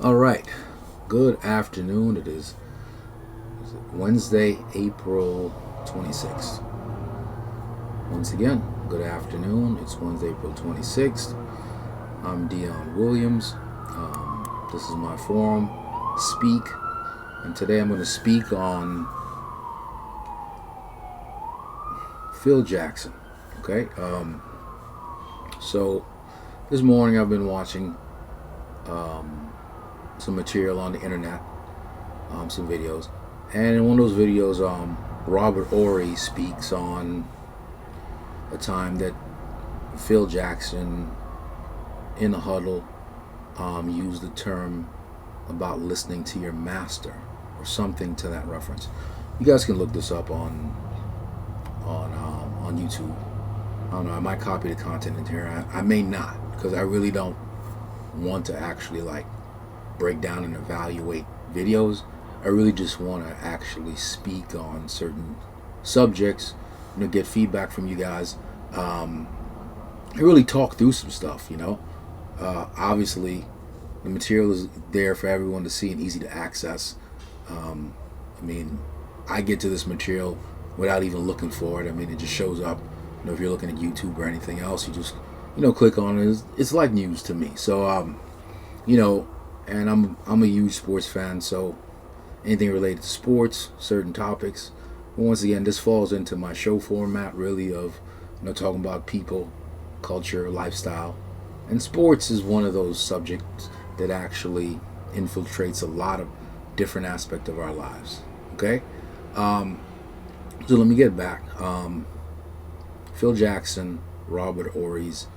All right. Good afternoon. It is Wednesday, April 26th. Once again, good afternoon. It's Wednesday, April 26th. I'm Dion Williams. This is my forum, Speak. And today I'm going to speak on Phil Jackson. Okay? So this morning I've been watching some material on the internet, some videos. And in one of those videos, Robert Horry speaks on a time that Phil Jackson in the huddle used the term about listening to your master or something to that reference. You guys can look this up on YouTube. I don't know. I might copy the content in here. I may not, because I really don't want to actually break down and evaluate videos. I really just want to actually speak on certain subjects, get feedback from you guys, and really talk through some stuff. Obviously, the material is there for everyone to see and easy to access. I mean, I get to this material without even looking for it. I mean, it just shows up. If you're looking at YouTube or anything else, you just click on it. It's like news to me. So and I'm a huge sports fan, so anything related to sports, certain topics. But once again, this falls into my show format, really, of talking about people, culture, lifestyle, and sports is one of those subjects that actually infiltrates a lot of different aspects of our lives. Okay, so let me get back. Phil Jackson, Robert Horry's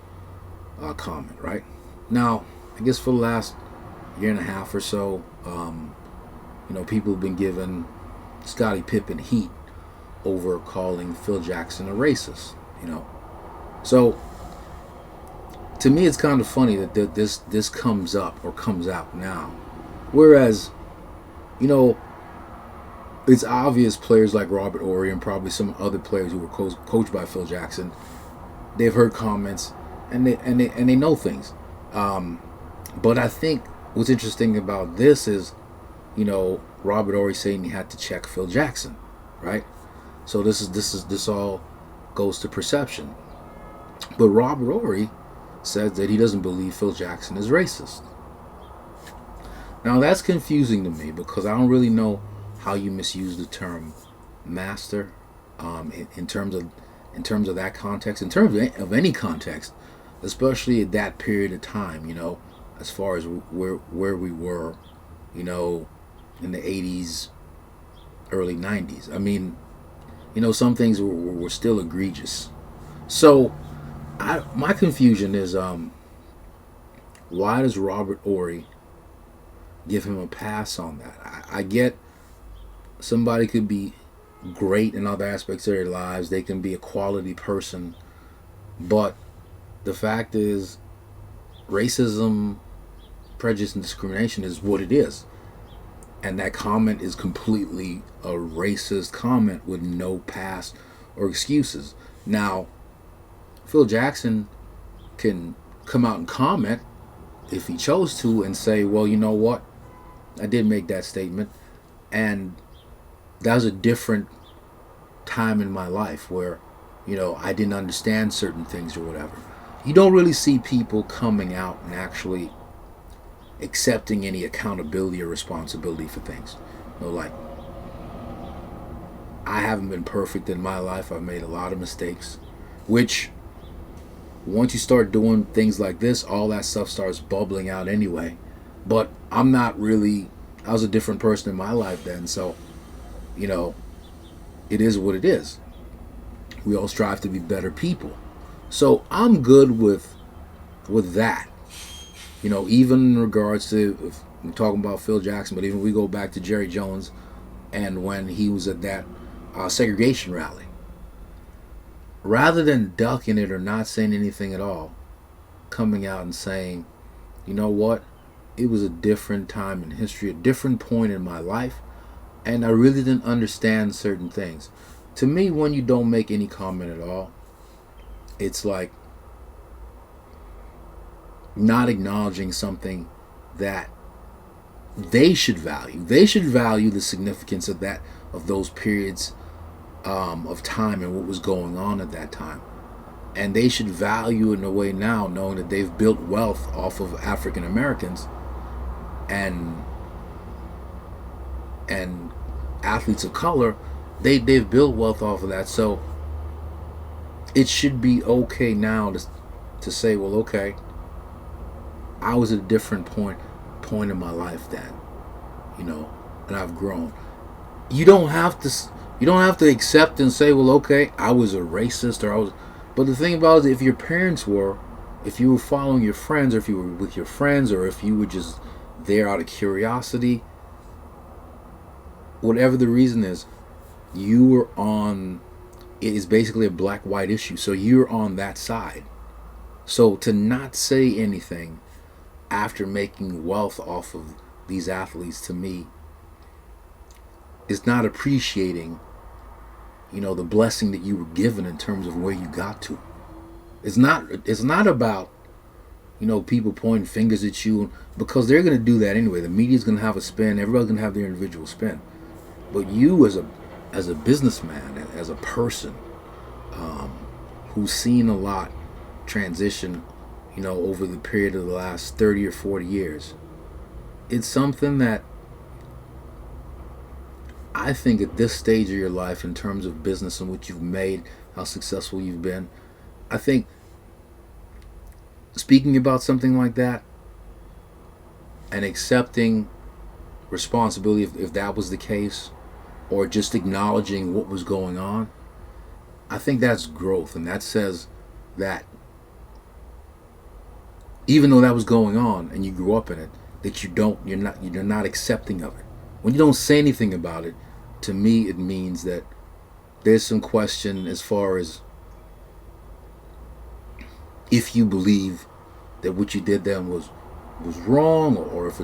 comment. Right now, I guess for the last year and a half or so, people have been giving Scottie Pippen heat over calling Phil Jackson a racist. So to me, it's kind of funny that this comes up or comes out now, whereas it's obvious players like Robert Horry and probably some other players who were coached by Phil Jackson, they've heard comments and they know things. But I think what's interesting about this is, Robert Horry saying he had to check Phil Jackson, right? So this all goes to perception. But Robert Horry says that he doesn't believe Phil Jackson is racist. Now that's confusing to me because I don't really know how you misuse the term master in terms of that context, in terms of any context, especially at that period of time. As far as where we were, in the 80s, early 90s. I mean, some things were still egregious. So my confusion is, why does Robert Horry give him a pass on that? I get somebody could be great in other aspects of their lives. They can be a quality person. But the fact is, racism, prejudice, and discrimination is what it is. And that comment is completely a racist comment with no past or excuses. Now, Phil Jackson can come out and comment if he chose to and say, well, you know what? I did make that statement. And that was a different time in my life where, I didn't understand certain things or whatever. You don't really see people coming out and actually accepting any accountability or responsibility for things. I haven't been perfect in my life. I've made a lot of mistakes, which once you start doing things like this, all that stuff starts bubbling out anyway. But I was a different person in my life then, so it is what it is. We all strive to be better people. So I'm good with that. Even in regards to, if we're talking about Phil Jackson, but even we go back to Jerry Jones and when he was at that segregation rally. Rather than ducking it or not saying anything at all, coming out and saying, you know what, it was a different time in history, a different point in my life, and I really didn't understand certain things. To me, when you don't make any comment at all, it's like not acknowledging something that they should value. They should value the significance of that, of those periods of time and what was going on at that time. And they should value in a way now, knowing that they've built wealth off of African Americans and athletes of color. They've built wealth off of that. So it should be okay now to say, well, okay, I was at a different point in my life then, and I've grown. You don't have to accept and say, well, okay, I was a racist, or I was. But the thing about it is, if your parents were, if you were following your friends, or if you were with your friends, or if you were just there out of curiosity, whatever the reason is, you were on. It is basically a black-white issue, so you're on that side. So to not say anything after making wealth off of these athletes, to me, is not appreciating, the blessing that you were given in terms of where you got to. It's not about, people pointing fingers at you, because they're going to do that anyway. The media's going to have a spin. Everybody's going to have their individual spin. But you as a businessman, as a person who's seen a lot transition, over the period of the last 30 or 40 years, it's something that I think at this stage of your life, in terms of business and what you've made, how successful you've been, I think speaking about something like that and accepting responsibility if that was the case, or just acknowledging what was going on, I think that's growth. And that says that even though that was going on and you grew up in it, that you're not accepting of it. When you don't say anything about it, to me it means that there's some question as far as if you believe that what you did then was wrong, or if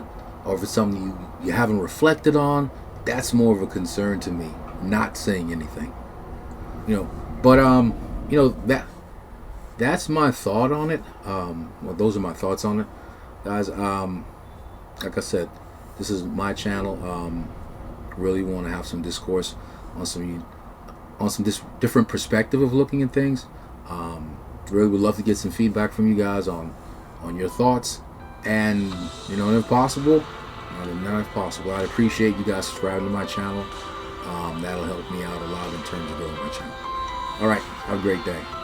it's something you haven't reflected on. That's more of a concern to me, not saying anything. But that's my thought on it. Well, those are my thoughts on it, guys. Like I said, this is my channel. Really want to have some discourse on some different perspective of looking at things. Really would love to get some feedback from you guys on your thoughts, and if possible, I'd appreciate you guys subscribing to my channel. That'll help me out a lot in terms of growing my channel. All right, have a great day.